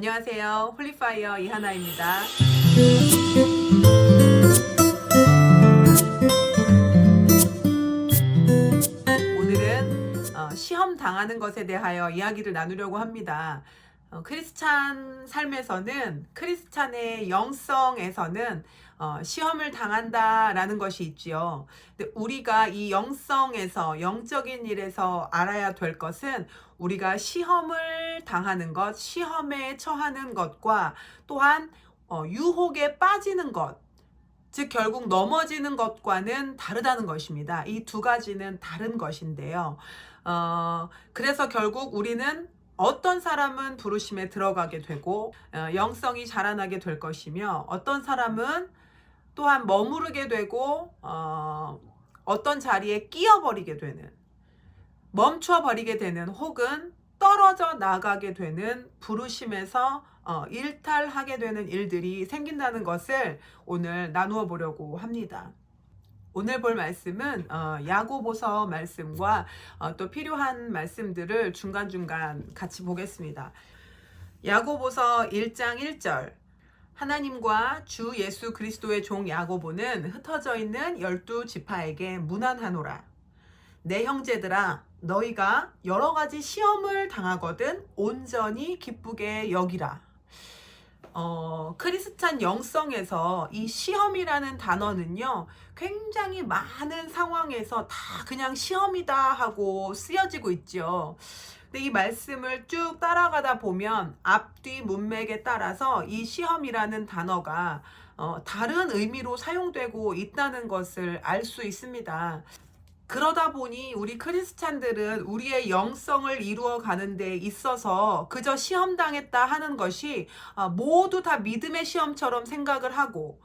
안녕하세요. 홀리파이어 이하나입니다. 오늘은 시험 당하는 것에 대하여 이야기를 나누려고 합니다. 크리스찬 삶에서는, 크리스찬의 영성에서는 시험을 당한다라는 것이 있지요. 근데 우리가 이 영성에서, 영적인 일에서 알아야 될 것은 우리가 시험을 당하는 것, 시험에 처하는 것과 또한 유혹에 빠지는 것, 즉 결국 넘어지는 것과는 다르다는 것입니다. 이 두 가지는 다른 것인데요. 그래서 결국 우리는 어떤 사람은 부르심에 들어가게 되고 영성이 자라나게 될 것이며, 어떤 사람은 또한 머무르게 되고 어떤 자리에 끼어버리게 되는, 멈춰버리게 되는, 혹은 떨어져 나가게 되는, 부르심에서 일탈하게 되는 일들이 생긴다는 것을 오늘 나누어 보려고 합니다. 오늘 볼 말씀은 야고보서 말씀과 또 필요한 말씀들을 중간중간 같이 보겠습니다. 야고보서 1장 1절, 하나님과 주 예수 그리스도의 종 야고보는 흩어져 있는 12지파에게 문안하노라. 내 형제들아, 너희가 여러 가지 시험을 당하거든 온전히 기쁘게 여기라. 크리스찬 영성에서 이 시험이라는 단어는요, 굉장히 많은 상황에서 다 그냥 시험이다 하고 쓰여지고 있죠. 근데 이 말씀을 쭉 따라가다 보면 앞뒤 문맥에 따라서 이 시험이라는 단어가 다른 의미로 사용되고 있다는 것을 알 수 있습니다. 그러다 보니 우리 크리스찬들은 우리의 영성을 이루어 가는 데 있어서 그저 시험당했다 하는 것이 모두 다 믿음의 시험처럼 생각을 하고,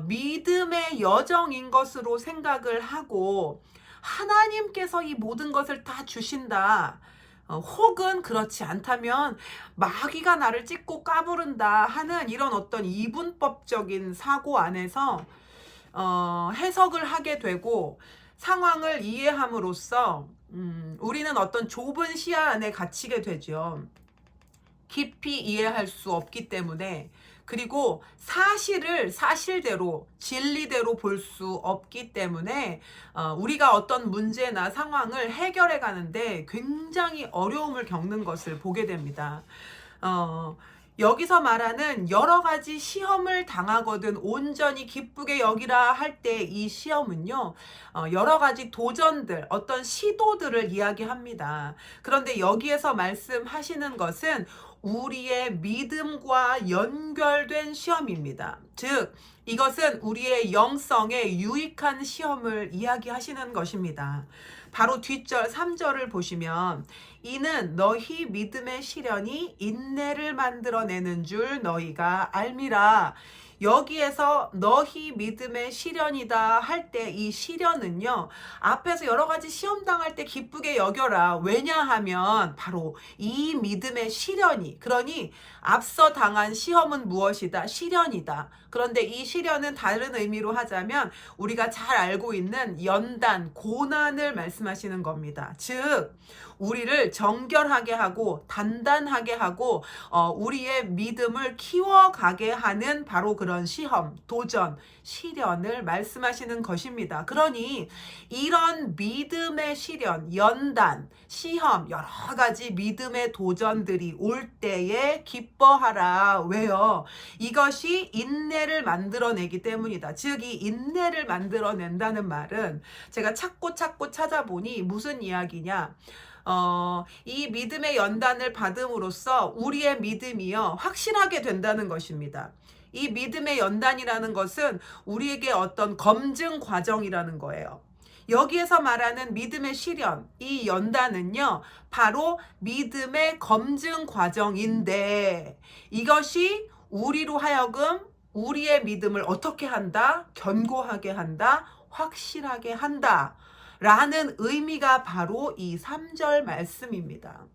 믿음의 여정인 것으로 생각을 하고, 하나님께서 이 모든 것을 다 주신다, 혹은 그렇지 않다면 마귀가 나를 찢고 까부른다 하는 이런 어떤 이분법적인 사고 안에서 해석을 하게 되고, 상황을 이해함으로써 우리는 어떤 좁은 시야 안에 갇히게 되죠. 깊이 이해할 수 없기 때문에, 그리고 사실을 사실대로, 진리대로 볼 수 없기 때문에 우리가 어떤 문제나 상황을 해결해 가는데 굉장히 어려움을 겪는 것을 보게 됩니다. 여기서 말하는 여러 가지 시험을 당하거든 온전히 기쁘게 여기라 할 때, 이 시험은요, 여러 가지 도전들, 어떤 시도들을 이야기합니다. 그런데 여기에서 말씀하시는 것은 우리의 믿음과 연결된 시험입니다. 즉, 이것은 우리의 영성에 유익한 시험을 이야기하시는 것입니다. 바로 뒷절 3절을 보시면, 이는 너희 믿음의 시련이 인내를 만들어내는 줄 너희가 알미라. 여기에서 너희 믿음의 시련이다 할 때, 이 시련은요, 앞에서 여러 가지 시험 당할 때 기쁘게 여겨라. 왜냐하면 바로 이 믿음의 시련이, 그러니 앞서 당한 시험은 무엇이다? 시련이다. 그런데 이 시련은 다른 의미로 하자면 우리가 잘 알고 있는 연단, 고난을 말씀하시는 겁니다. 즉, 우리를 정결하게 하고 단단하게 하고 우리의 믿음을 키워가게 하는 바로 그런 시험, 도전, 시련을 말씀하시는 것입니다. 그러니 이런 믿음의 시련, 연단, 시험, 여러 가지 믿음의 도전들이 올 때에 기뻐하라. 왜요? 이것이 인내를 만들어내기 때문이다. 즉, 이 인내를 만들어낸다는 말은 제가 찾고 찾아보니 무슨 이야기냐? 이 믿음의 연단을 받음으로써 우리의 믿음이요, 확실하게 된다는 것입니다. 이 믿음의 연단이라는 것은 우리에게 어떤 검증 과정이라는 거예요. 여기에서 말하는 믿음의 시련, 이 연단은요, 바로 믿음의 검증 과정인데, 이것이 우리로 하여금 우리의 믿음을 어떻게 한다? 견고하게 한다, 확실하게 한다 라는 의미가 바로 이 3절 말씀입니다.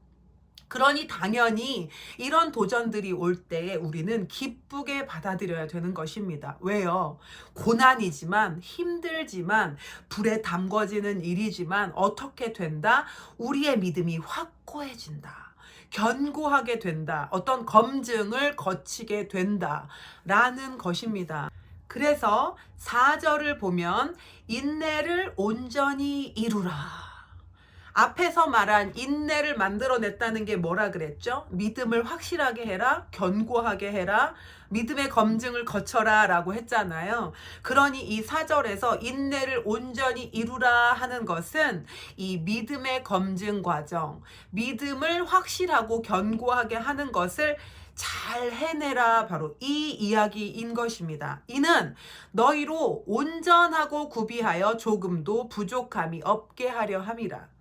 그러니 당연히 이런 도전들이 올 때에 우리는 기쁘게 받아들여야 되는 것입니다. 왜요? 고난이지만, 힘들지만, 불에 담궈지는 일이지만 어떻게 된다? 우리의 믿음이 확고해진다. 견고하게 된다. 어떤 검증을 거치게 된다라는 것입니다. 그래서 4절을 보면 인내를 온전히 이루라. 앞에서 말한 인내를 만들어냈다는 게 뭐라 그랬죠? 믿음을 확실하게 해라, 견고하게 해라, 믿음의 검증을 거쳐라 라고 했잖아요. 그러니 이 4절에서 인내를 온전히 이루라 하는 것은 이 믿음의 검증 과정, 믿음을 확실하고 견고하게 하는 것을 잘 해내라, 바로 이 이야기인 것입니다. 이는 너희로 온전하고 구비하여 조금도 부족함이 없게 하려 함이라.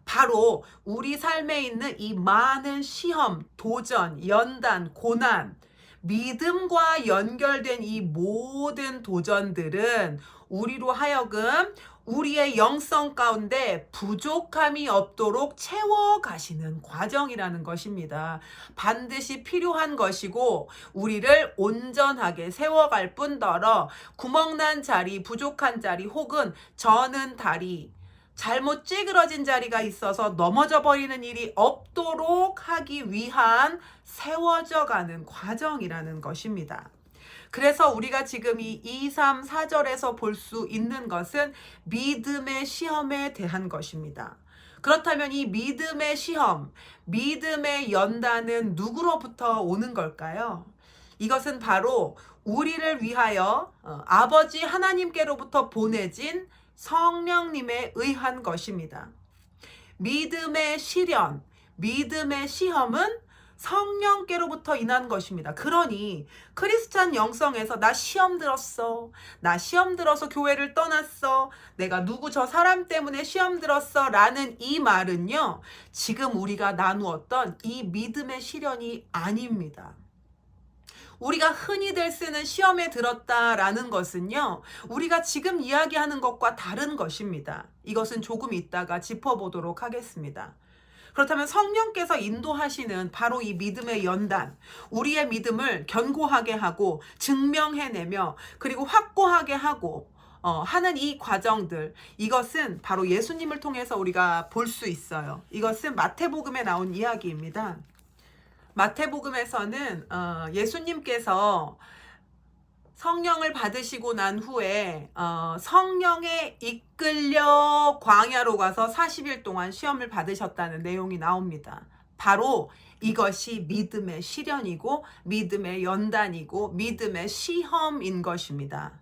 바로 우리 삶에 있는 이 많은 시험, 도전, 연단, 고난, 믿음과 연결된 이 모든 도전들은 우리로 하여금 우리의 영성 가운데 부족함이 없도록 채워가시는 과정이라는 것입니다. 반드시 필요한 것이고 우리를 온전하게 세워갈 뿐더러 구멍난 자리, 부족한 자리 혹은 저는 다리, 잘못 찌그러진 자리가 있어서 넘어져 버리는 일이 없도록 하기 위한 세워져 가는 과정이라는 것입니다. 그래서 우리가 지금 이 2, 3, 4절에서 볼 수 있는 것은 믿음의 시험에 대한 것입니다. 그렇다면 이 믿음의 시험, 믿음의 연단은 누구로부터 오는 걸까요? 이것은 바로 우리를 위하여 아버지 하나님께로부터 보내진 성령님에 의한 것입니다. 믿음의 시련, 믿음의 시험은 성령께로부터 인한 것입니다. 그러니 크리스찬 영성에서 나 시험 들었어, 나 시험 들어서 교회를 떠났어, 내가 누구 저 사람 때문에 시험 들었어 라는 이 말은요, 지금 우리가 나누었던 이 믿음의 시련이 아닙니다. 우리가 흔히들 쓰는 시험에 들었다라는 것은요, 우리가 지금 이야기하는 것과 다른 것입니다. 이것은 조금 있다가 짚어보도록 하겠습니다. 그렇다면 성령께서 인도하시는 바로 이 믿음의 연단, 우리의 믿음을 견고하게 하고 증명해내며 그리고 확고하게 하고 하는 이 과정들, 이것은 바로 예수님을 통해서 우리가 볼 수 있어요. 이것은 마태복음에 나온 이야기입니다. 마태복음에서는 예수님께서 성령을 받으시고 난 후에 성령에 이끌려 광야로 가서 40일 동안 시험을 받으셨다는 내용이 나옵니다. 바로 이것이 믿음의 시련이고 믿음의 연단이고 믿음의 시험인 것입니다.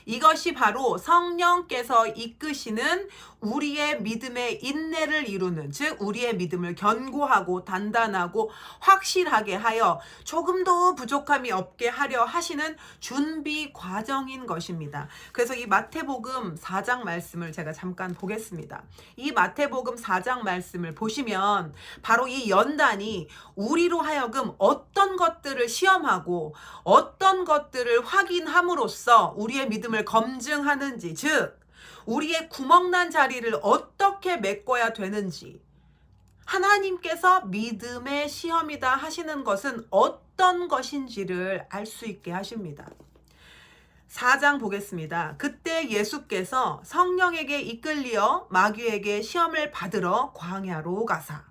이것이 바로 성령께서 이끄시는 우리의 믿음의 인내를 이루는, 즉 우리의 믿음을 견고하고 단단하고 확실하게 하여 조금도 부족함이 없게 하려 하시는 준비 과정인 것입니다. 그래서 이 마태복음 4장 말씀을 제가 잠깐 보겠습니다. 이 마태복음 4장 말씀을 보시면 바로 이 연단이 우리로 하여금 어떤 것들을 시험하고 어떤 것들을 확인함으로써 우리의 믿음을 검증하는지, 즉 우리의 구멍난 자리를 어떻게 메꿔야 되는지, 하나님께서 믿음의 시험이다 하시는 것은 어떤 것인지를 알 수 있게 하십니다. 4장 보겠습니다. 그때 예수께서 성령에게 이끌리어 마귀에게 시험을 받으러 광야로 가사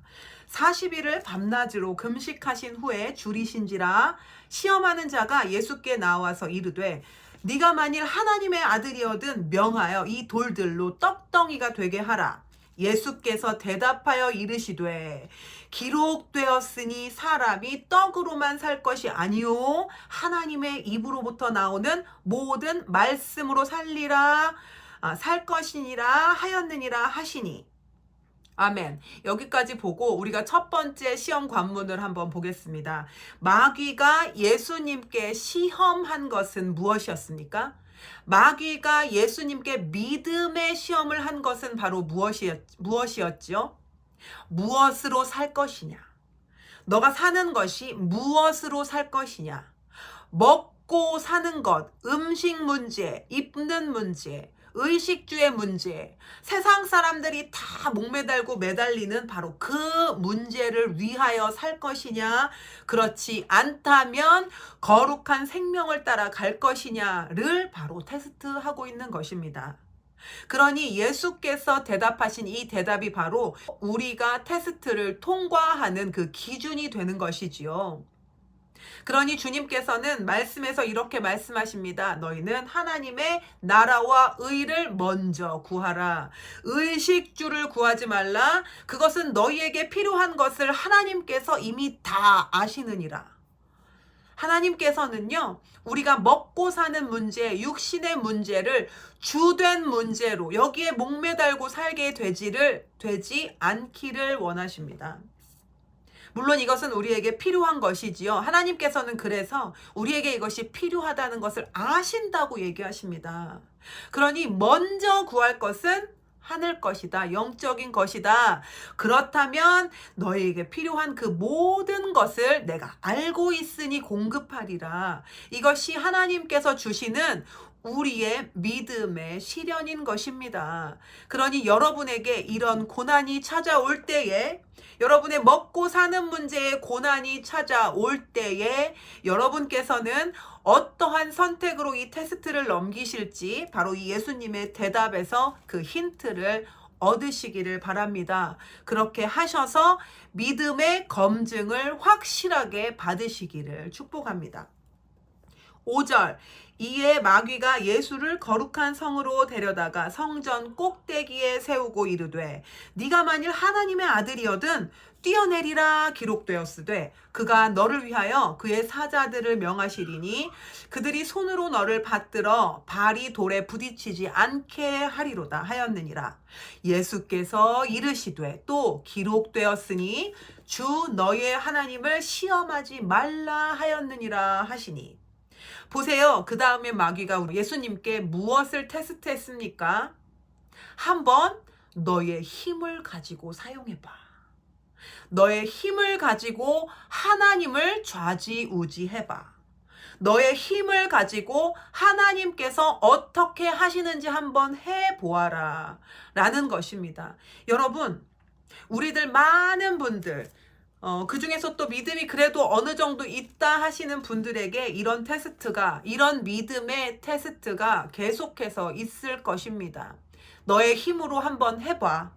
40일을 밤낮으로 금식하신 후에 줄이신지라. 시험하는 자가 예수께 나와서 이르되 네가 만일 하나님의 아들이거든 명하여 이 돌들로 떡덩이가 되게 하라. 예수께서 대답하여 이르시되 기록되었으니 사람이 떡으로만 살 것이 아니요 하나님의 입으로부터 나오는 모든 말씀으로 살리라 살 것이니라 하였느니라 하시니. 아멘. 여기까지 보고 우리가 첫 번째 시험 관문을 한번 보겠습니다. 마귀가 예수님께 시험한 것은 무엇이었습니까? 마귀가 예수님께 믿음의 시험을 한 것은 바로 무엇이었죠? 무엇으로 살 것이냐? 너가 사는 것이 무엇으로 살 것이냐? 먹고 사는 것, 음식 문제, 입는 문제, 의식주의 문제, 세상 사람들이 다 목매달고 매달리는 바로 그 문제를 위하여 살 것이냐, 그렇지 않다면 거룩한 생명을 따라 갈 것이냐를 바로 테스트하고 있는 것입니다. 그러니 예수께서 대답하신 이 대답이 바로 우리가 테스트를 통과하는 그 기준이 되는 것이지요. 그러니 주님께서는 말씀에서 이렇게 말씀하십니다. 너희는 하나님의 나라와 의를 먼저 구하라. 의식주를 구하지 말라. 그것은 너희에게 필요한 것을 하나님께서 이미 다 아시느니라. 하나님께서는요, 우리가 먹고 사는 문제, 육신의 문제를 주된 문제로 여기에 목매달고 살게 되지 않기를 원하십니다. 물론 이것은 우리에게 필요한 것이지요. 하나님께서는 그래서 우리에게 이것이 필요하다는 것을 아신다고 얘기하십니다. 그러니 먼저 구할 것은 하늘 것이다. 영적인 것이다. 그렇다면 너희에게 필요한 그 모든 것을 내가 알고 있으니 공급하리라. 이것이 하나님께서 주시는 우리의 믿음의 실현인 것입니다. 그러니 여러분에게 이런 고난이 찾아올 때에, 여러분의 먹고 사는 문제에 고난이 찾아올 때에 여러분께서는 어떠한 선택으로 이 테스트를 넘기실지 바로 이 예수님의 대답에서 그 힌트를 얻으시기를 바랍니다. 그렇게 하셔서 믿음의 검증을 확실하게 받으시기를 축복합니다. 5절, 이에 마귀가 예수를 거룩한 성으로 데려다가 성전 꼭대기에 세우고 이르되 네가 만일 하나님의 아들이거든 뛰어내리라 기록되었으되 그가 너를 위하여 그의 사자들을 명하시리니 그들이 손으로 너를 받들어 발이 돌에 부딪히지 않게 하리로다 하였느니라. 예수께서 이르시되 또 기록되었으니 주 너의 하나님을 시험하지 말라 하였느니라 하시니. 보세요. 그 다음에 마귀가 예수님께 무엇을 테스트했습니까? 한번 너의 힘을 가지고 사용해봐. 너의 힘을 가지고 하나님을 좌지우지해봐. 너의 힘을 가지고 하나님께서 어떻게 하시는지 한번 해보아라 라는 것입니다. 여러분, 우리들 많은 분들, 그 중에서 또 믿음이 그래도 어느 정도 있다 하시는 분들에게 이런 믿음의 테스트가 계속해서 있을 것입니다. 너의 힘으로 한번 해봐.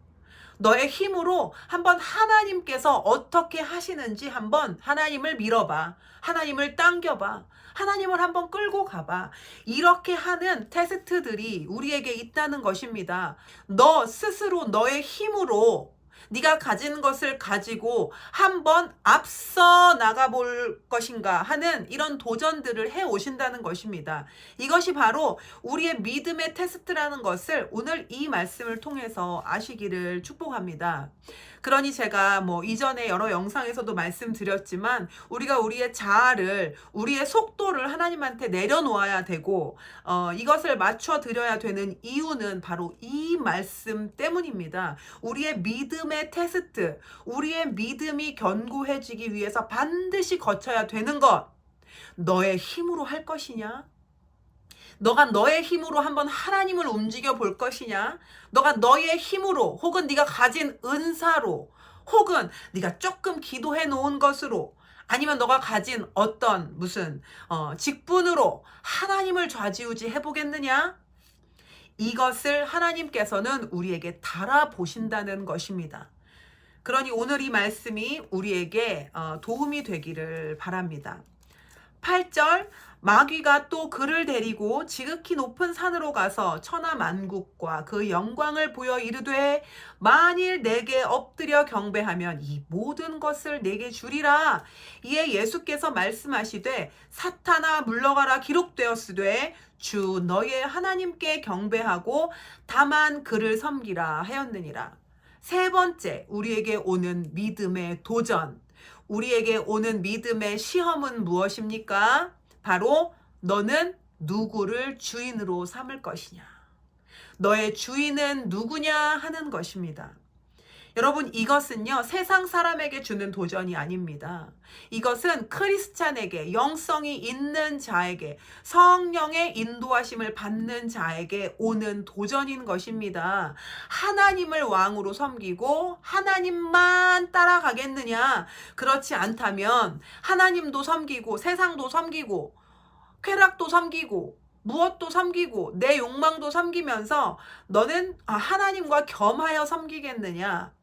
너의 힘으로 한번 하나님께서 어떻게 하시는지 한번 하나님을 밀어봐. 하나님을 당겨봐. 하나님을 한번 끌고 가봐. 이렇게 하는 테스트들이 우리에게 있다는 것입니다. 너 스스로 너의 힘으로 네가 가진 것을 가지고 한번 앞서 나가볼 것인가 하는 이런 도전들을 해오신다는 것입니다. 이것이 바로 우리의 믿음의 테스트라는 것을 오늘 이 말씀을 통해서 아시기를 축복합니다. 그러니 제가 이전에 여러 영상에서도 말씀드렸지만 우리가 우리의 자아를, 우리의 속도를 하나님한테 내려놓아야 되고 이것을 맞춰 드려야 되는 이유는 바로 이 말씀 때문입니다. 우리의 믿음의 테스트, 우리의 믿음이 견고해지기 위해서 반드시 거쳐야 되는 것, 너의 힘으로 할 것이냐? 너가 너의 힘으로 한번 하나님을 움직여 볼 것이냐? 너가 너의 힘으로 혹은 네가 가진 은사로 혹은 네가 조금 기도해 놓은 것으로 아니면 너가 가진 어떤 무슨 직분으로 하나님을 좌지우지 해보겠느냐? 이것을 하나님께서는 우리에게 달아보신다는 것입니다. 그러니 오늘 이 말씀이 우리에게 도움이 되기를 바랍니다. 8절, 마귀가 또 그를 데리고 지극히 높은 산으로 가서 천하만국과 그 영광을 보여 이르되 만일 내게 엎드려 경배하면 이 모든 것을 내게 주리라. 이에 예수께서 말씀하시되 사탄아 물러가라 기록되었으되 주 너의 하나님께 경배하고 다만 그를 섬기라 하였느니라. 세 번째, 우리에게 오는 믿음의 도전, 우리에게 오는 믿음의 시험은 무엇입니까? 바로 너는 누구를 주인으로 삼을 것이냐. 너의 주인은 누구냐 하는 것입니다. 여러분, 이것은요, 세상 사람에게 주는 도전이 아닙니다. 이것은 크리스찬에게, 영성이 있는 자에게, 성령의 인도하심을 받는 자에게 오는 도전인 것입니다. 하나님을 왕으로 섬기고 하나님만 따라가겠느냐? 그렇지 않다면 하나님도 섬기고 세상도 섬기고 쾌락도 섬기고 무엇도 섬기고 내 욕망도 섬기면서 너는 하나님과 겸하여 섬기겠느냐?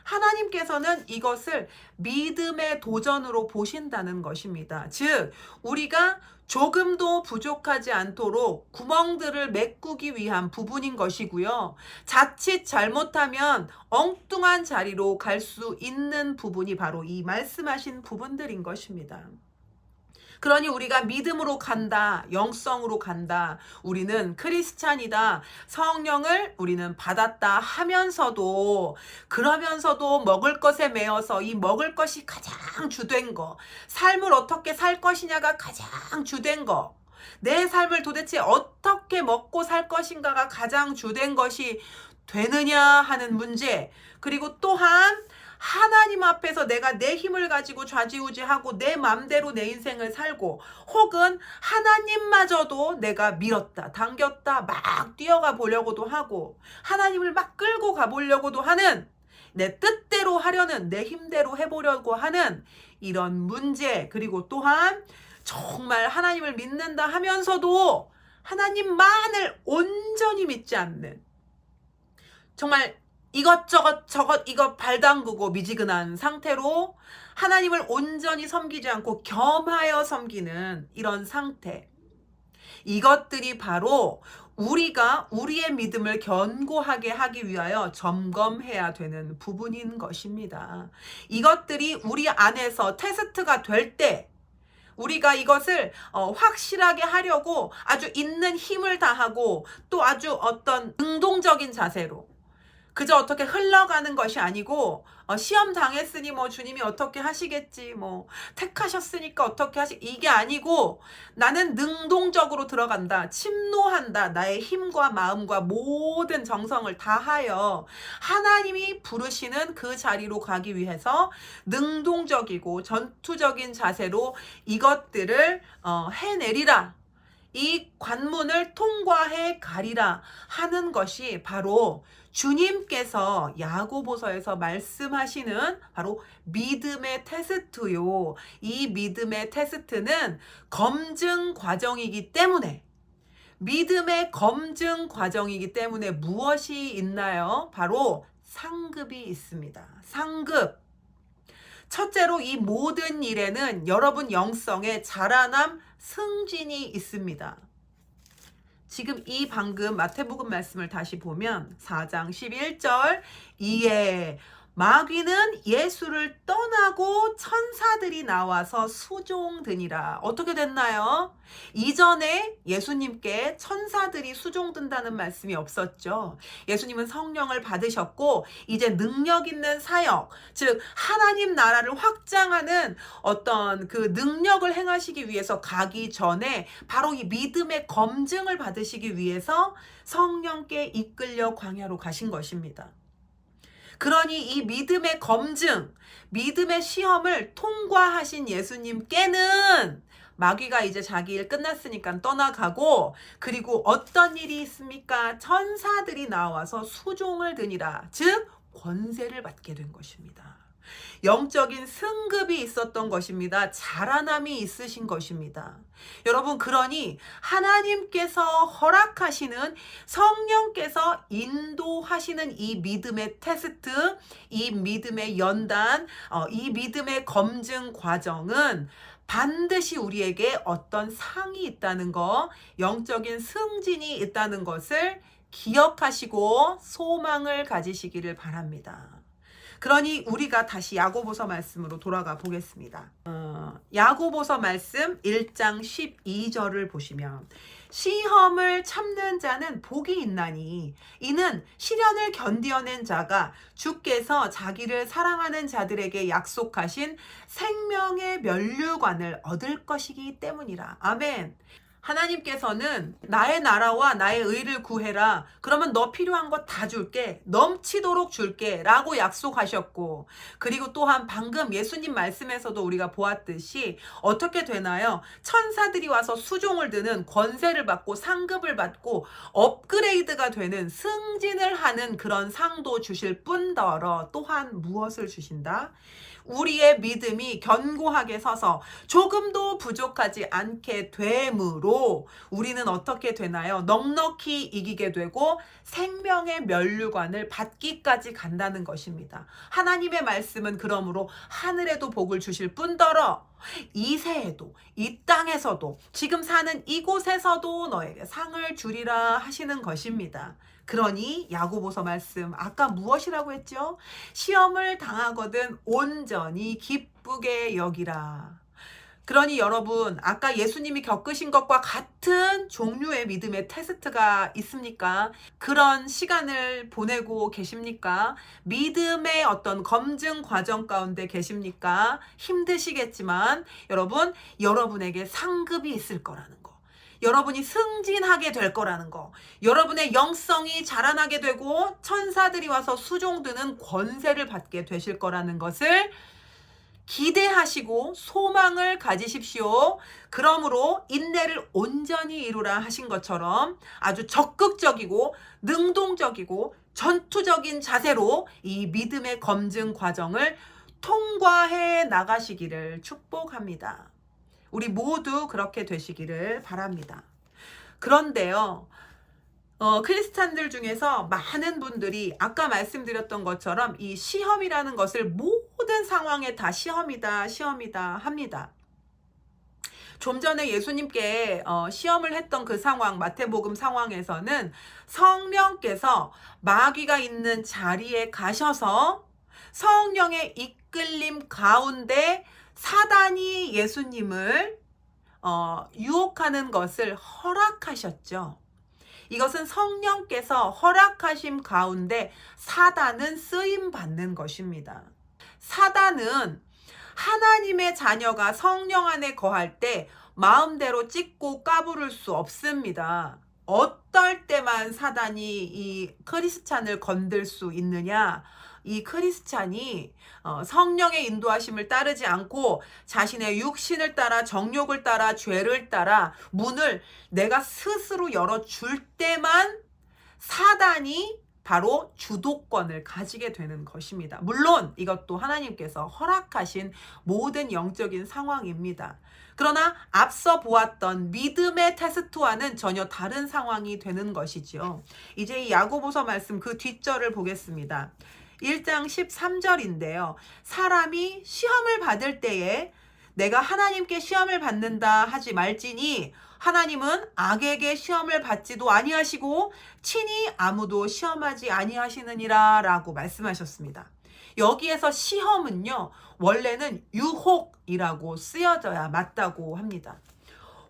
하나님께서는 이것을 믿음의 도전으로 보신다는 것입니다. 즉, 우리가 조금도 부족하지 않도록 구멍들을 메꾸기 위한 부분인 것이고요. 자칫 잘못하면 엉뚱한 자리로 갈 수 있는 부분이 바로 이 말씀하신 부분들인 것입니다. 그러니 우리가 믿음으로 간다, 영성으로 간다, 우리는 크리스찬이다, 성령을 우리는 받았다 하면서도, 그러면서도 먹을 것에 매여서 이 먹을 것이 가장 주된 거, 삶을 어떻게 살 것이냐가 가장 주된 거, 내 삶을 도대체 어떻게 먹고 살 것인가가 가장 주된 것이 되느냐 하는 문제, 그리고 또한 하나님 앞에서 내가 내 힘을 가지고 좌지우지하고 내 맘대로 내 인생을 살고, 혹은 하나님마저도 내가 밀었다, 당겼다, 막 뛰어가 보려고도 하고, 하나님을 막 끌고 가보려고도 하는, 내 뜻대로 하려는, 내 힘대로 해보려고 하는 이런 문제, 그리고 또한 정말 하나님을 믿는다 하면서도 하나님만을 온전히 믿지 않는, 정말 이것저것 저것 이거 발담그고 미지근한 상태로 하나님을 온전히 섬기지 않고 겸하여 섬기는 이런 상태, 이것들이 바로 우리가 우리의 믿음을 견고하게 하기 위하여 점검해야 되는 부분인 것입니다. 이것들이 우리 안에서 테스트가 될 때 우리가 이것을 확실하게 하려고 아주 있는 힘을 다하고, 또 아주 어떤 능동적인 자세로, 그저 어떻게 흘러가는 것이 아니고, 시험 당했으니 뭐 주님이 어떻게 하시겠지, 뭐 택하셨으니까 어떻게 이게 아니고, 나는 능동적으로 들어간다, 침노한다, 나의 힘과 마음과 모든 정성을 다하여 하나님이 부르시는 그 자리로 가기 위해서 능동적이고 전투적인 자세로 이것들을 해내리라, 이 관문을 통과해 가리라 하는 것이 바로 주님께서 야고보서에서 말씀하시는 바로 믿음의 테스트요. 이 믿음의 테스트는 검증 과정이기 때문에, 믿음의 검증 과정이기 때문에 무엇이 있나요? 바로 상급이 있습니다. 상급. 첫째로 이 모든 일에는 여러분 영성의 자라남, 승진이 있습니다. 지금 이 방금 마태복음 말씀을 다시 보면 4장 11절, 이에 마귀는 예수를 떠나고 천사들이 나와서 수종드니라. 어떻게 됐나요? 이전에 예수님께 천사들이 수종든다는 말씀이 없었죠. 예수님은 성령을 받으셨고 이제 능력 있는 사역, 즉 하나님 나라를 확장하는 어떤 그 능력을 행하시기 위해서 가기 전에 바로 이 믿음의 검증을 받으시기 위해서 성령께 이끌려 광야로 가신 것입니다. 그러니 이 믿음의 검증, 믿음의 시험을 통과하신 예수님께는 마귀가 이제 자기 일 끝났으니까 떠나가고, 그리고 어떤 일이 있습니까? 천사들이 나와서 수종을 드니라, 즉 권세를 받게 된 것입니다. 영적인 승급이 있었던 것입니다. 자라남이 있으신 것입니다. 여러분, 그러니 하나님께서 허락하시는, 성령께서 인도하시는 이 믿음의 테스트, 이 믿음의 연단, 이 믿음의 검증 과정은 반드시 우리에게 어떤 상이 있다는 거, 영적인 승진이 있다는 것을 기억하시고 소망을 가지시기를 바랍니다. 그러니 우리가 다시 야고보서 말씀으로 돌아가 보겠습니다. 야고보서 말씀 1장 12절을 보시면, 시험을 참는 자는 복이 있나니 이는 시련을 견디어낸 자가 주께서 자기를 사랑하는 자들에게 약속하신 생명의 면류관을 얻을 것이기 때문이라. 아멘. 하나님께서는 나의 나라와 나의 의를 구해라, 그러면 너 필요한 거 다 줄게, 넘치도록 줄게 라고 약속하셨고, 그리고 또한 방금 예수님 말씀에서도 우리가 보았듯이 어떻게 되나요? 천사들이 와서 수종을 드는, 권세를 받고 상급을 받고 업그레이드가 되는, 승진을 하는 그런 상도 주실 뿐더러 또한 무엇을 주신다? 우리의 믿음이 견고하게 서서 조금도 부족하지 않게 되므로 우리는 어떻게 되나요? 넉넉히 이기게 되고 생명의 면류관을 받기까지 간다는 것입니다. 하나님의 말씀은 그러므로 하늘에도 복을 주실 뿐더러 이 세에도 이 땅에서도 지금 사는 이곳에서도 너에게 상을 주리라 하시는 것입니다. 그러니 야고보서 말씀 아까 무엇이라고 했죠? 시험을 당하거든 온전히 기쁘게 여기라. 그러니 여러분 아까 예수님이 겪으신 것과 같은 종류의 믿음의 테스트가 있습니까? 그런 시간을 보내고 계십니까? 믿음의 어떤 검증 과정 가운데 계십니까? 힘드시겠지만 여러분 여러분에게 상급이 있을 거라는 거, 여러분이 승진하게 될 거라는 거, 여러분의 영성이 자라나게 되고 천사들이 와서 수종드는 권세를 받게 되실 거라는 것을 기대하시고 소망을 가지십시오. 그러므로 인내를 온전히 이루라 하신 것처럼 아주 적극적이고 능동적이고 전투적인 자세로 이 믿음의 검증 과정을 통과해 나가시기를 축복합니다. 우리 모두 그렇게 되시기를 바랍니다. 그런데요, 크리스찬들 중에서 많은 분들이 아까 말씀드렸던 것처럼 이 시험이라는 것을 모든 상황에 다 시험이다, 시험이다 합니다. 좀 전에 예수님께 시험을 했던 그 상황, 마태복음 상황에서는 성령께서 마귀가 있는 자리에 가셔서 성령의 이끌림 가운데 사단이 예수님을 유혹하는 것을 허락하셨죠. 이것은 성령께서 허락하심 가운데 사단은 쓰임 받는 것입니다. 사단은 하나님의 자녀가 성령 안에 거할 때 마음대로 찢고 까부를 수 없습니다. 어떨 때만 사단이 이 크리스찬을 건들 수 있느냐? 이 크리스찬이 성령의 인도하심을 따르지 않고 자신의 육신을 따라 정욕을 따라 죄를 따라 문을 내가 스스로 열어줄 때만 사단이 바로 주도권을 가지게 되는 것입니다. 물론 이것도 하나님께서 허락하신 모든 영적인 상황입니다. 그러나 앞서 보았던 믿음의 테스트와는 전혀 다른 상황이 되는 것이죠. 이제 이 야고보서 말씀 그 뒷절을 보겠습니다. 1장 13절인데요. 사람이 시험을 받을 때에 내가 하나님께 시험을 받는다 하지 말지니 하나님은 악에게 시험을 받지도 아니하시고 친히 아무도 시험하지 아니하시느니라 라고 말씀하셨습니다. 여기에서 시험은요, 원래는 유혹이라고 쓰여져야 맞다고 합니다.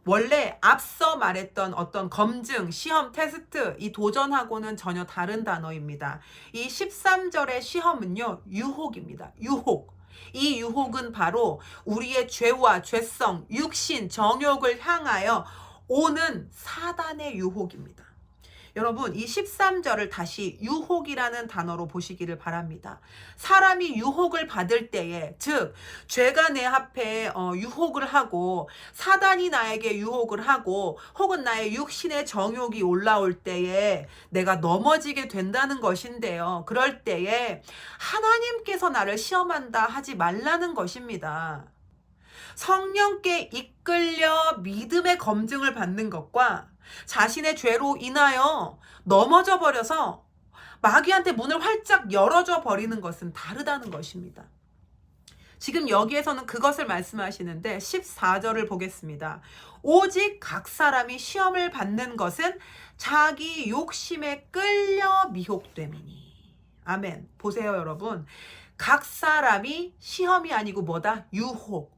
원래 앞서 말했던 어떤 검증, 시험, 테스트, 이 도전하고는 전혀 다른 단어입니다. 이 13절의 시험은요, 유혹입니다. 유혹. 이 유혹은 바로 우리의 죄와 죄성, 육신, 정욕을 향하여 오는 사단의 유혹입니다. 여러분, 이 13절을 다시 유혹이라는 단어로 보시기를 바랍니다. 사람이 유혹을 받을 때에, 즉 죄가 내 앞에 유혹을 하고 사단이 나에게 유혹을 하고 혹은 나의 육신의 정욕이 올라올 때에 내가 넘어지게 된다는 것인데요. 그럴 때에 하나님께서 나를 시험한다 하지 말라는 것입니다. 성령께 이끌려 믿음의 검증을 받는 것과 자신의 죄로 인하여 넘어져 버려서 마귀한테 문을 활짝 열어줘 버리는 것은 다르다는 것입니다. 지금 여기에서는 그것을 말씀하시는데 14절을 보겠습니다. 오직 각 사람이 시험을 받는 것은 자기 욕심에 끌려 미혹됨이니. 아멘. 보세요, 여러분. 각 사람이 시험이 아니고 뭐다? 유혹.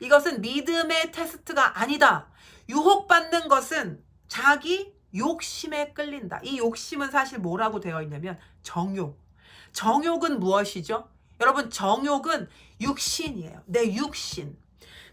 이것은 믿음의 테스트가 아니다. 유혹받는 것은 자기 욕심에 끌린다. 이 욕심은 사실 뭐라고 되어 있냐면 정욕. 정욕은 무엇이죠? 여러분, 정욕은 육신이에요. 내 육신.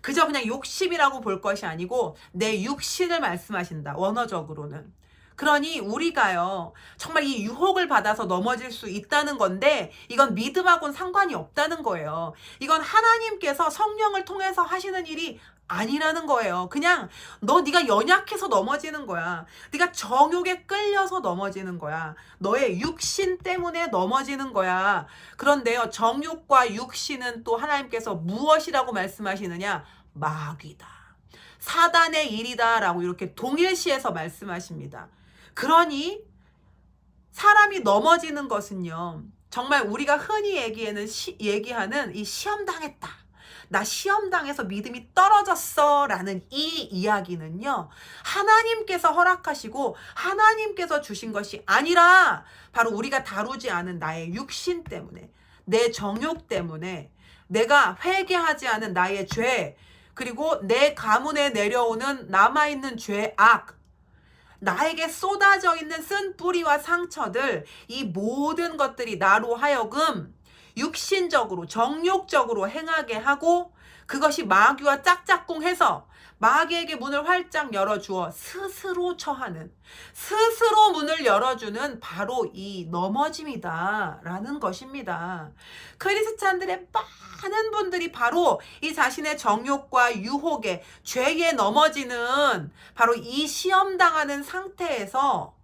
그저 그냥 욕심이라고 볼 것이 아니고 내 육신을 말씀하신다. 원어적으로는. 그러니 우리가요, 정말 이 유혹을 받아서 넘어질 수 있다는 건데, 이건 믿음하고는 상관이 없다는 거예요. 이건 하나님께서 성령을 통해서 하시는 일이 아니라는 거예요. 그냥 네가 연약해서 넘어지는 거야. 네가 정욕에 끌려서 넘어지는 거야. 너의 육신 때문에 넘어지는 거야. 그런데요, 정욕과 육신은 또 하나님께서 무엇이라고 말씀하시느냐? 마귀다, 사단의 일이다라고 이렇게 동일시해서 말씀하십니다. 그러니 사람이 넘어지는 것은요, 정말 우리가 흔히 얘기하는 이 시험당했다, 나 시험당해서 믿음이 떨어졌어 라는 이 이야기는요, 하나님께서 허락하시고 하나님께서 주신 것이 아니라 바로 우리가 다루지 않은 나의 육신 때문에, 내 정욕 때문에, 내가 회개하지 않은 나의 죄, 그리고 내 가문에 내려오는 남아있는 죄악, 나에게 쏟아져 있는 쓴뿌리와 상처들, 이 모든 것들이 나로 하여금 육신적으로 정욕적으로 행하게 하고, 그것이 마귀와 짝짝꿍해서 마귀에게 문을 활짝 열어주어 스스로 처하는, 스스로 문을 열어주는 바로 이 넘어짐이다 라는 것입니다. 크리스찬들의 많은 분들이 바로 이 자신의 정욕과 유혹에, 죄에 넘어지는 바로 이 시험당하는 상태에서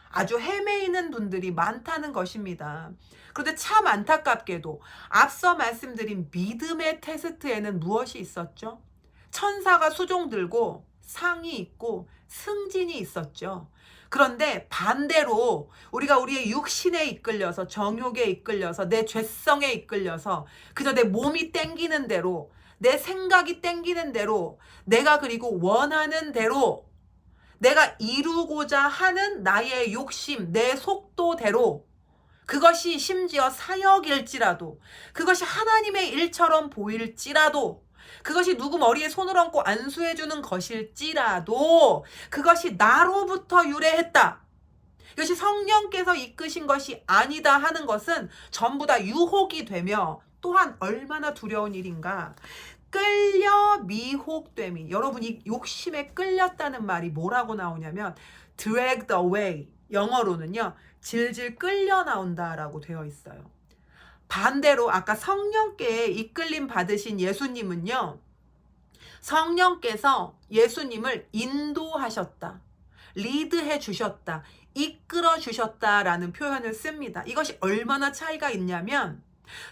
아주 헤매이는 분들이 많다는 것입니다. 그런데 참 안타깝게도 앞서 말씀드린 믿음의 테스트에는 무엇이 있었죠? 천사가 수종 들고 상이 있고 승진이 있었죠. 그런데 반대로 우리가 우리의 육신에 이끌려서, 정욕에 이끌려서, 내 죄성에 이끌려서 그저 내 몸이 땡기는 대로, 내 생각이 땡기는 대로, 내가 그리고 원하는 대로, 내가 이루고자 하는 나의 욕심, 내 속도대로, 그것이 심지어 사역일지라도, 그것이 하나님의 일처럼 보일지라도, 그것이 누구 머리에 손을 얹고 안수해주는 것일지라도 그것이 나로부터 유래했다, 이것이 성령께서 이끄신 것이 아니다 하는 것은 전부 다 유혹이 되며, 또한 얼마나 두려운 일인가. 끌려 미혹됨이, 여러분이 욕심에 끌렸다는 말이 뭐라고 나오냐면 dragged away, 영어로는요 질질 끌려 나온다라고 되어 있어요. 반대로 아까 성령께 이끌림 받으신 예수님은요, 성령께서 예수님을 인도하셨다, 리드해 주셨다, 이끌어 주셨다라는 표현을 씁니다. 이것이 얼마나 차이가 있냐면,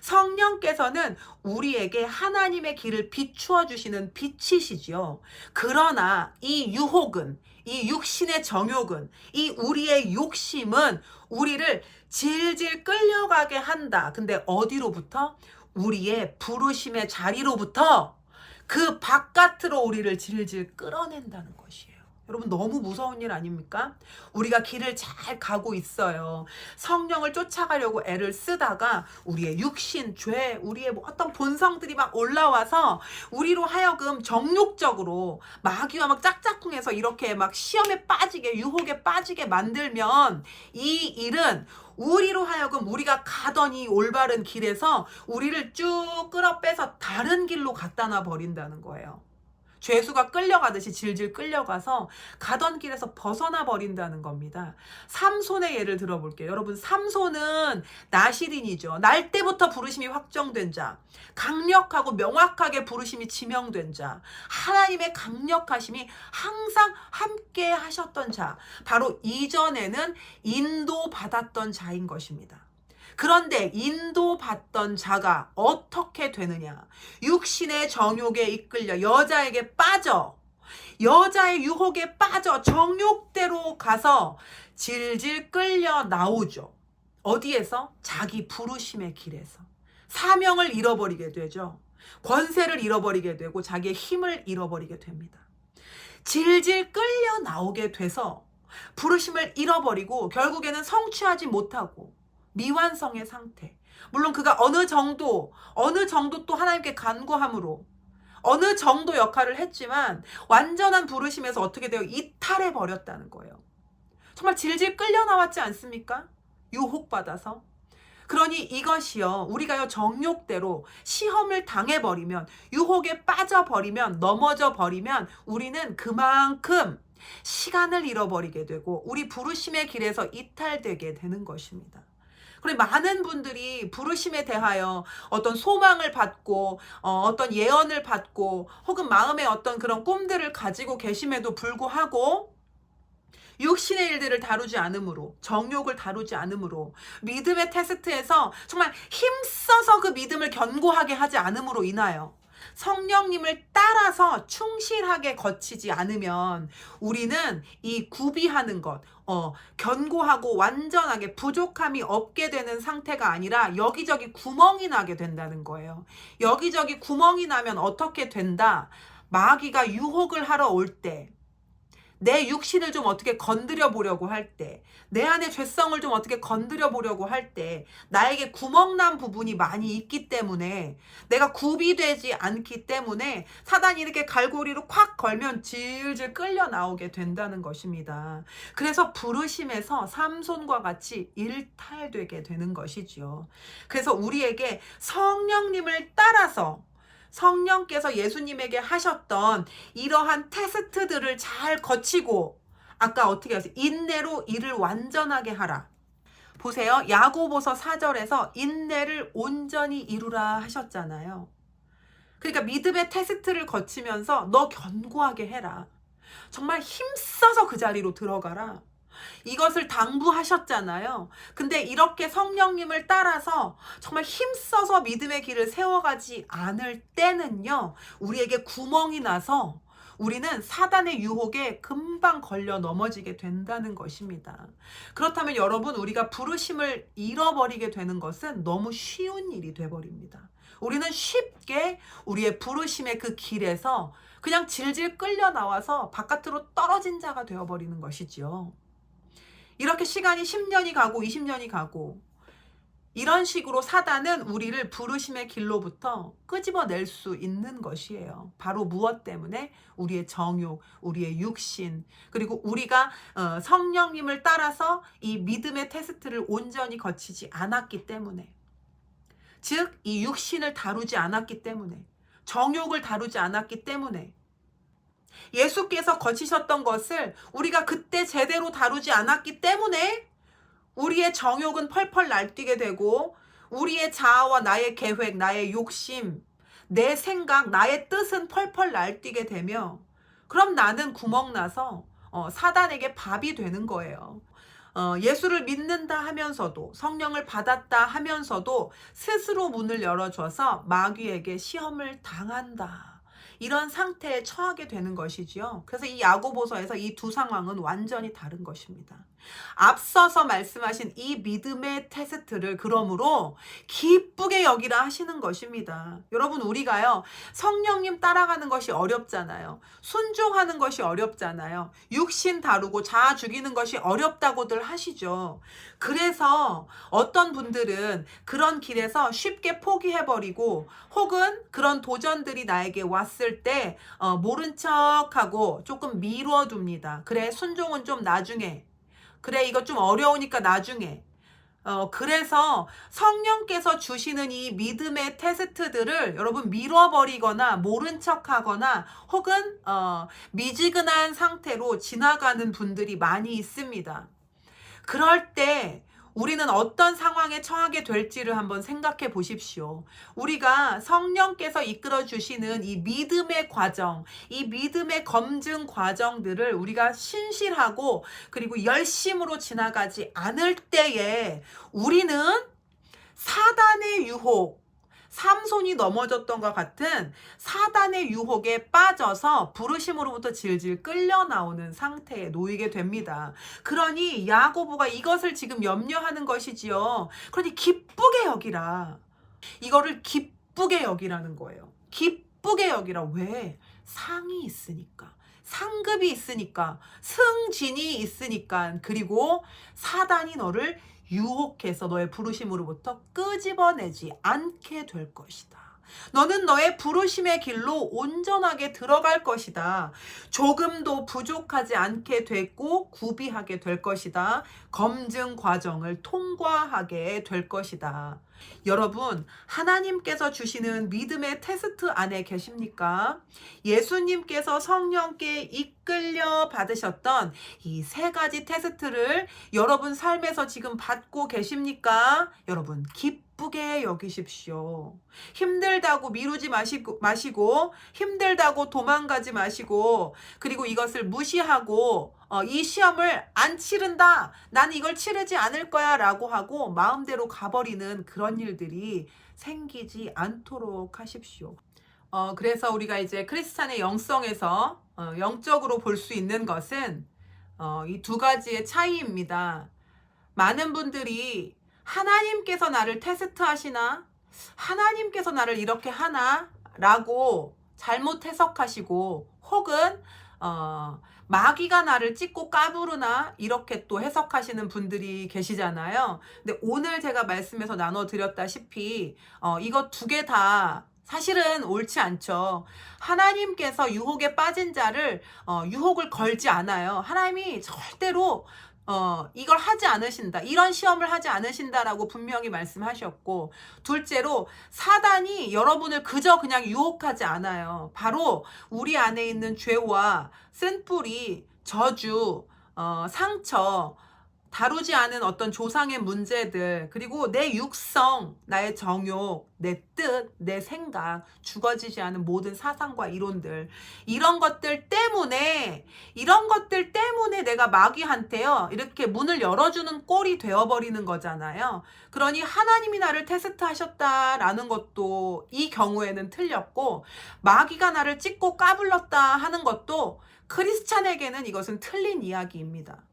성령께서는 우리에게 하나님의 길을 비추어 주시는 빛이시지요. 그러나 이 유혹은, 이 육신의 정욕은, 이 우리의 욕심은 우리를 질질 끌려가게 한다. 근데 어디로부터? 우리의 부르심의 자리로부터 그 바깥으로 우리를 질질 끌어낸다는 것이에요. 여러분, 너무 무서운 일 아닙니까? 우리가 길을 잘 가고 있어요. 성령을 쫓아가려고 애를 쓰다가 우리의 육신, 죄, 우리의 어떤 본성들이 막 올라와서 우리로 하여금 정욕적으로 마귀와 막 짝짝꿍해서 이렇게 막 시험에 빠지게, 유혹에 빠지게 만들면, 이 일은 우리로 하여금 우리가 가던 이 올바른 길에서 우리를 쭉 끌어 빼서 다른 길로 갖다 놔 버린다는 거예요. 죄수가 끌려가듯이 질질 끌려가서 가던 길에서 벗어나 버린다는 겁니다. 삼손의 예를 들어볼게요. 여러분, 삼손은 나실인이죠. 날 때부터 부르심이 확정된 자, 강력하고 명확하게 부르심이 지명된 자, 하나님의 강력하심이 항상 함께 하셨던 자, 바로 이전에는 인도받았던 자인 것입니다. 그런데 인도받던 자가 어떻게 되느냐? 육신의 정욕에 이끌려 여자에게 빠져, 여자의 유혹에 빠져 정욕대로 가서 질질 끌려 나오죠. 어디에서? 자기 부르심의 길에서. 사명을 잃어버리게 되죠. 권세를 잃어버리게 되고 자기의 힘을 잃어버리게 됩니다. 질질 끌려 나오게 돼서 부르심을 잃어버리고 결국에는 성취하지 못하고 미완성의 상태. 물론 그가 어느 정도 또 하나님께 간구함으로 어느 정도 역할을 했지만 완전한 부르심에서 어떻게 되어 이탈해 버렸다는 거예요. 정말 질질 끌려 나왔지 않습니까? 유혹받아서. 그러니 이것이요, 우리가요 정욕대로 시험을 당해버리면, 유혹에 빠져버리면, 넘어져 버리면 우리는 그만큼 시간을 잃어버리게 되고 우리 부르심의 길에서 이탈되게 되는 것입니다. 그리고 많은 분들이 부르심에 대하여 어떤 소망을 받고 어떤 예언을 받고 혹은 마음에 어떤 그런 꿈들을 가지고 계심에도 불구하고 육신의 일들을 다루지 않으므로, 정욕을 다루지 않으므로, 믿음의 테스트에서 정말 힘써서 그 믿음을 견고하게 하지 않음으로 인하여 성령님을 따라서 충실하게 거치지 않으면 우리는 이 구비하는 것, 견고하고 완전하게 부족함이 없게 되는 상태가 아니라 여기저기 구멍이 나게 된다는 거예요. 여기저기 구멍이 나면 어떻게 된다? 마귀가 유혹을 하러 올 때, 내 육신을 좀 어떻게 건드려 보려고 할 때, 내 안의 죄성을 좀 어떻게 건드려 보려고 할 때 나에게 구멍난 부분이 많이 있기 때문에, 내가 구비되지 않기 때문에 사단이 이렇게 갈고리로 콱 걸면 질질 끌려 나오게 된다는 것입니다. 그래서 부르심에서 삼손과 같이 일탈되게 되는 것이지요. 그래서 우리에게 성령님을 따라서 성령께서 예수님에게 하셨던 이러한 테스트들을 잘 거치고, 아까 어떻게 하세요? 인내로 이를 완전하게 하라. 보세요. 야고보서 4절에서 인내를 온전히 이루라 하셨잖아요. 그러니까 믿음의 테스트를 거치면서 너 견고하게 해라. 정말 힘써서 그 자리로 들어가라. 이것을 당부하셨잖아요. 근데 이렇게 성령님을 따라서 정말 힘써서 믿음의 길을 세워가지 않을 때는요, 우리에게 구멍이 나서 우리는 사단의 유혹에 금방 걸려 넘어지게 된다는 것입니다. 그렇다면 여러분, 우리가 부르심을 잃어버리게 되는 것은 너무 쉬운 일이 돼버립니다. 우리는 쉽게 우리의 부르심의 그 길에서 그냥 질질 끌려 나와서 바깥으로 떨어진 자가 되어버리는 것이지요. 이렇게 시간이 10년이 가고 20년이 가고 이런 식으로 사단은 우리를 부르심의 길로부터 끄집어낼 수 있는 것이에요. 바로 무엇 때문에? 우리의 정욕, 우리의 육신, 그리고 우리가 성령님을 따라서 이 믿음의 테스트를 온전히 거치지 않았기 때문에, 즉 이 육신을 다루지 않았기 때문에, 정욕을 다루지 않았기 때문에, 예수께서 거치셨던 것을 우리가 그때 제대로 다루지 않았기 때문에 우리의 정욕은 펄펄 날뛰게 되고, 우리의 자아와 나의 계획, 나의 욕심, 내 생각, 나의 뜻은 펄펄 날뛰게 되며, 그럼 나는 구멍나서 사단에게 밥이 되는 거예요. 예수를 믿는다 하면서도, 성령을 받았다 하면서도 스스로 문을 열어줘서 마귀에게 시험을 당한다. 이런 상태에 처하게 되는 것이지요. 그래서 이 야고보서에서 이 두 상황은 완전히 다른 것입니다. 앞서서 말씀하신 이 믿음의 테스트를 그러므로 기쁘게 여기라 하시는 것입니다. 여러분, 우리가요, 성령님 따라가는 것이 어렵잖아요. 순종하는 것이 어렵잖아요. 육신 다루고 자아 죽이는 것이 어렵다고들 하시죠. 그래서 어떤 분들은 그런 길에서 쉽게 포기해버리고, 혹은 그런 도전들이 나에게 왔을 때 모른 척하고 조금 미뤄둡니다. 그래, 순종은 좀 나중에, 그래, 이거 좀 어려우니까 나중에. 그래서 성령께서 주시는 이 믿음의 테스트들을 여러분 미뤄버리거나 모른 척하거나 혹은 미지근한 상태로 지나가는 분들이 많이 있습니다. 그럴 때 우리는 어떤 상황에 처하게 될지를 한번 생각해 보십시오. 우리가 성령께서 이끌어 주시는 이 믿음의 과정, 이 믿음의 검증 과정들을 우리가 신실하고 그리고 열심으로 지나가지 않을 때에 우리는 사단의 유혹, 삼손이 넘어졌던 것 같은 사단의 유혹에 빠져서 부르심으로부터 질질 끌려 나오는 상태에 놓이게 됩니다. 그러니 야고보가 이것을 지금 염려하는 것이지요. 그러니 기쁘게 여기라. 이거를 기쁘게 여기라는 거예요. 기쁘게 여기라. 왜? 상이 있으니까. 상급이 있으니까. 승진이 있으니까. 그리고 사단이 너를 유혹해서 너의 부르심으로부터 끄집어내지 않게 될 것이다. 너는 너의 부르심의 길로 온전하게 들어갈 것이다. 조금도 부족하지 않게 되고 구비하게 될 것이다. 검증 과정을 통과하게 될 것이다. 여러분, 하나님께서 주시는 믿음의 테스트 안에 계십니까? 예수님께서 성령께 이끌려 받으셨던 이 세 가지 테스트를 여러분 삶에서 지금 받고 계십니까? 여러분, 기쁘게 여기십시오. 힘들다고 미루지 마시고 힘들다고 도망가지 마시고, 그리고 이것을 무시하고 이 시험을 안 치른다, 난 이걸 치르지 않을 거야 라고 하고 마음대로 가버리는 그런 일들이 생기지 않도록 하십시오. 그래서 우리가 이제 크리스찬의 영성에서 영적으로 볼 수 있는 것은 이 두 가지의 차이입니다. 많은 분들이 하나님께서 나를 테스트 하시나? 하나님께서 나를 이렇게 하나? 라고 잘못 해석하시고, 혹은 마귀가 나를 찢고 까부르나? 이렇게 또 해석하시는 분들이 계시잖아요. 근데 오늘 제가 말씀에서 나눠드렸다시피 이거 두 개 다 사실은 옳지 않죠. 하나님께서 유혹에 빠진 자를 유혹을 걸지 않아요. 하나님이 절대로 이걸 하지 않으신다, 이런 시험을 하지 않으신다라고 분명히 말씀하셨고, 둘째로 사단이 여러분을 그저 그냥 유혹하지 않아요. 바로 우리 안에 있는 죄와 쓴뿌리, 저주, 상처, 다루지 않은 어떤 조상의 문제들, 그리고 내 육성, 나의 정욕, 내 뜻, 내 생각, 죽어지지 않은 모든 사상과 이론들, 이런 것들 때문에 내가 마귀한테요 이렇게 문을 열어주는 꼴이 되어버리는 거잖아요. 그러니 하나님이 나를 테스트하셨다라는 것도 이 경우에는 틀렸고, 마귀가 나를 찢고 까불렀다 하는 것도 크리스찬에게는 이것은 틀린 이야기입니다.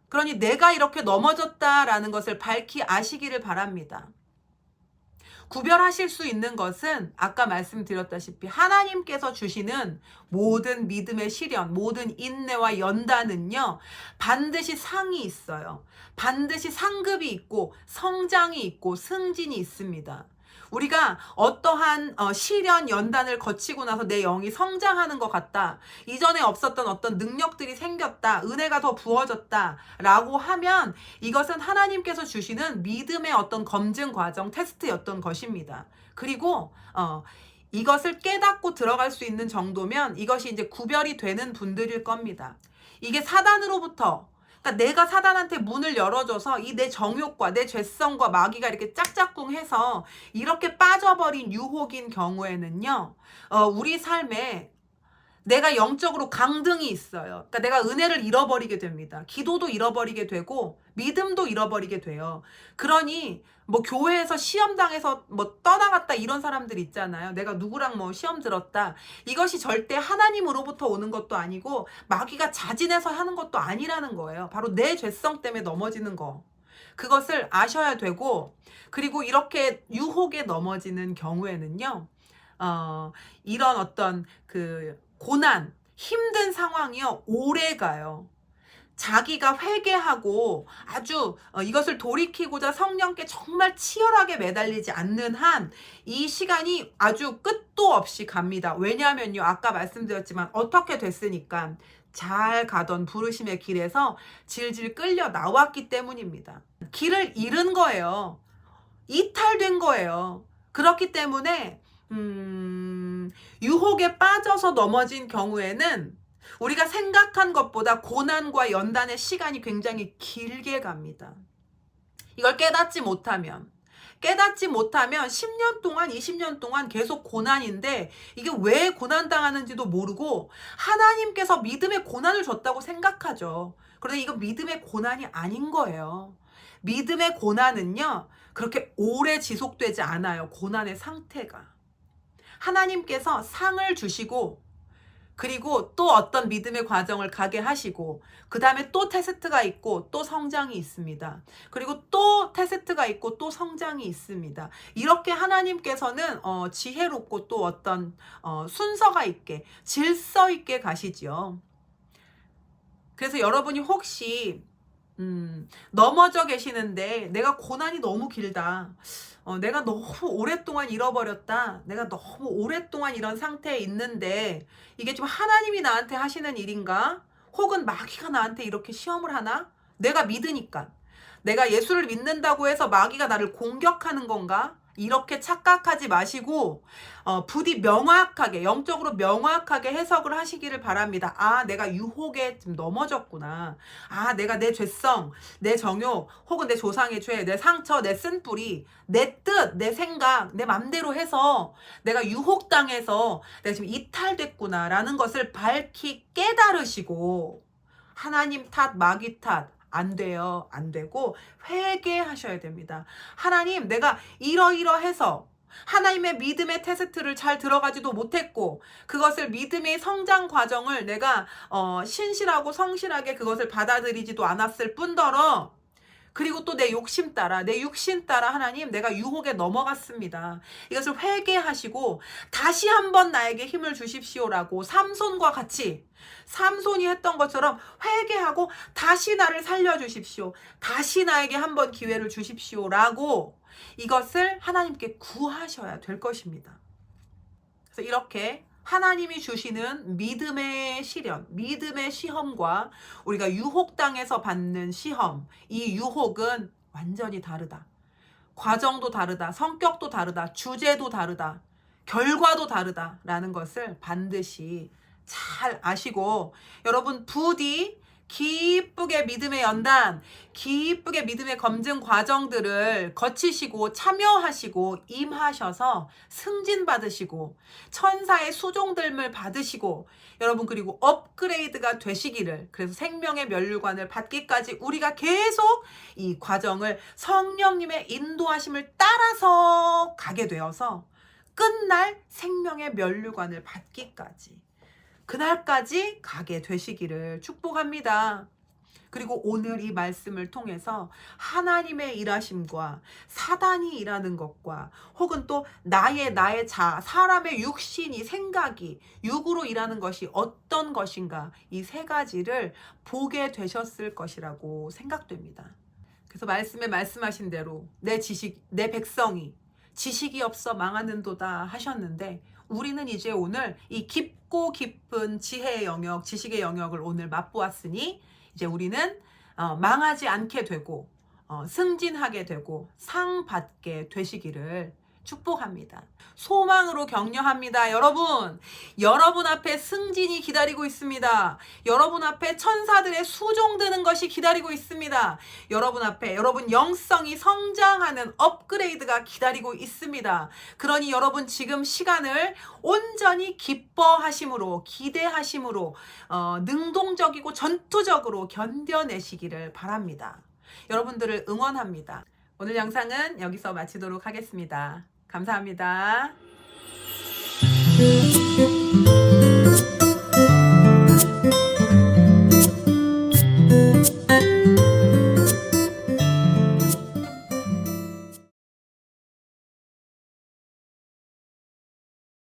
그러니 내가 이렇게 넘어졌다라는 것을 밝히 아시기를 바랍니다. 구별하실 수 있는 것은 아까 말씀드렸다시피 하나님께서 주시는 모든 믿음의 시련, 모든 인내와 연단은요, 반드시 상이 있어요. 반드시 상급이 있고 성장이 있고 승진이 있습니다. 우리가 어떠한 시련, 연단을 거치고 나서 내 영이 성장하는 것 같다, 이전에 없었던 어떤 능력들이 생겼다, 은혜가 더 부어졌다 라고 하면 이것은 하나님께서 주시는 믿음의 어떤 검증 과정, 테스트였던 것입니다. 그리고 이것을 깨닫고 들어갈 수 있는 정도면 이것이 이제 구별이 되는 분들일 겁니다. 이게 사단으로부터, 그러니까 내가 사단한테 문을 열어줘서 이 내 정욕과 내 죄성과 마귀가 이렇게 짝짝꿍 해서 이렇게 빠져버린 유혹인 경우에는요, 우리 삶에 내가 영적으로 강등이 있어요. 그러니까 내가 은혜를 잃어버리게 됩니다. 기도도 잃어버리게 되고 믿음도 잃어버리게 돼요. 그러니 뭐 교회에서 시험 당해서 뭐 떠나갔다 이런 사람들 있잖아요. 내가 누구랑 뭐 시험 들었다. 이것이 절대 하나님으로부터 오는 것도 아니고 마귀가 자진해서 하는 것도 아니라는 거예요. 바로 내 죄성 때문에 넘어지는 거. 그것을 아셔야 되고, 그리고 이렇게 유혹에 넘어지는 경우에는요, 이런 어떤 그 고난, 힘든 상황이요, 오래 가요. 자기가 회개하고 아주 이것을 돌이키고자 성령께 정말 치열하게 매달리지 않는 한 이 시간이 아주 끝도 없이 갑니다. 왜냐하면요, 아까 말씀드렸지만 어떻게 됐으니까 잘 가던 부르심의 길에서 질질 끌려 나왔기 때문입니다. 길을 잃은 거예요. 이탈된 거예요. 그렇기 때문에 유혹에 빠져서 넘어진 경우에는 우리가 생각한 것보다 고난과 연단의 시간이 굉장히 길게 갑니다. 이걸 깨닫지 못하면 10년 동안, 20년 동안 계속 고난인데 이게 왜 고난당하는지도 모르고 하나님께서 믿음의 고난을 줬다고 생각하죠. 그런데 이거 믿음의 고난이 아닌 거예요. 믿음의 고난은요, 그렇게 오래 지속되지 않아요. 고난의 상태가. 하나님께서 상을 주시고, 그리고 또 어떤 믿음의 과정을 가게 하시고, 그 다음에 또 테스트가 있고 또 성장이 있습니다. 그리고 또 테스트가 있고 또 성장이 있습니다. 이렇게 하나님께서는 지혜롭고 또 어떤 순서가 있게, 질서 있게 가시죠. 그래서 여러분이 혹시 넘어져 계시는데 내가 고난이 너무 길다. 내가 너무 오랫동안 잃어버렸다. 내가 너무 오랫동안 이런 상태에 있는데 이게 지금 하나님이 나한테 하시는 일인가? 혹은 마귀가 나한테 이렇게 시험을 하나? 내가 믿으니까. 내가 예수를 믿는다고 해서 마귀가 나를 공격하는 건가? 이렇게 착각하지 마시고 부디 명확하게, 영적으로 명확하게 해석을 하시기를 바랍니다. 아, 내가 유혹에 좀 넘어졌구나. 아, 내가 내 죄성, 내 정욕, 혹은 내 조상의 죄, 내 상처, 내 쓴뿌리, 내 뜻, 내 생각, 내 맘대로 해서 내가 유혹당해서 내가 지금 이탈됐구나라는 것을 밝히 깨달으시고, 하나님 탓, 마귀 탓 안 돼요. 안 되고 회개하셔야 됩니다. 하나님, 내가 이러이러해서 하나님의 믿음의 테스트를 잘 들어가지도 못했고, 그것을 믿음의 성장 과정을 내가 신실하고 성실하게 그것을 받아들이지도 않았을 뿐더러, 그리고 또 내 욕심 따라, 내 육신 따라 하나님, 내가 유혹에 넘어갔습니다. 이것을 회개하시고 다시 한번 나에게 힘을 주십시오라고, 삼손과 같이 삼손이 했던 것처럼 회개하고 다시 나를 살려주십시오. 다시 나에게 한번 기회를 주십시오라고 이것을 하나님께 구하셔야 될 것입니다. 그래서 이렇게 하나님이 주시는 믿음의 시련, 믿음의 시험과 우리가 유혹당해서 받는 시험, 이 유혹은 완전히 다르다. 과정도 다르다. 성격도 다르다. 주제도 다르다. 결과도 다르다라는 것을 반드시 잘 아시고, 여러분 부디 기쁘게 믿음의 연단, 기쁘게 믿음의 검증 과정들을 거치시고 참여하시고 임하셔서 승진받으시고 천사의 수종들을 받으시고, 여러분 그리고 업그레이드가 되시기를, 그래서 생명의 면류관을 받기까지 우리가 계속 이 과정을 성령님의 인도하심을 따라서 가게 되어서 끝날 생명의 면류관을 받기까지, 그날까지 가게 되시기를 축복합니다. 그리고 오늘 이 말씀을 통해서 하나님의 일하심과 사단이 일하는 것과, 혹은 또 나의 사람의 육신이, 생각이, 육으로 일하는 것이 어떤 것인가, 이 세 가지를 보게 되셨을 것이라고 생각됩니다. 그래서 말씀에 말씀하신 대로 내 백성이 지식이 없어 망하는도다 하셨는데, 우리는 이제 오늘 이 깊고 깊은 지혜의 영역, 지식의 영역을 오늘 맛보았으니 이제 우리는 망하지 않게 되고 승진하게 되고 상 받게 되시기를 축복합니다. 소망으로 격려합니다. 여러분 앞에 승진이 기다리고 있습니다. 여러분 앞에 천사들의 수종드는 것이 기다리고 있습니다. 여러분 앞에 여러분 영성이 성장하는 업그레이드가 기다리고 있습니다. 그러니 여러분 지금 시간을 온전히 기뻐하심으로, 기대하심으로 능동적이고 전투적으로 견뎌내시기를 바랍니다. 여러분들을 응원합니다. 오늘 영상은 여기서 마치도록 하겠습니다. 감사합니다.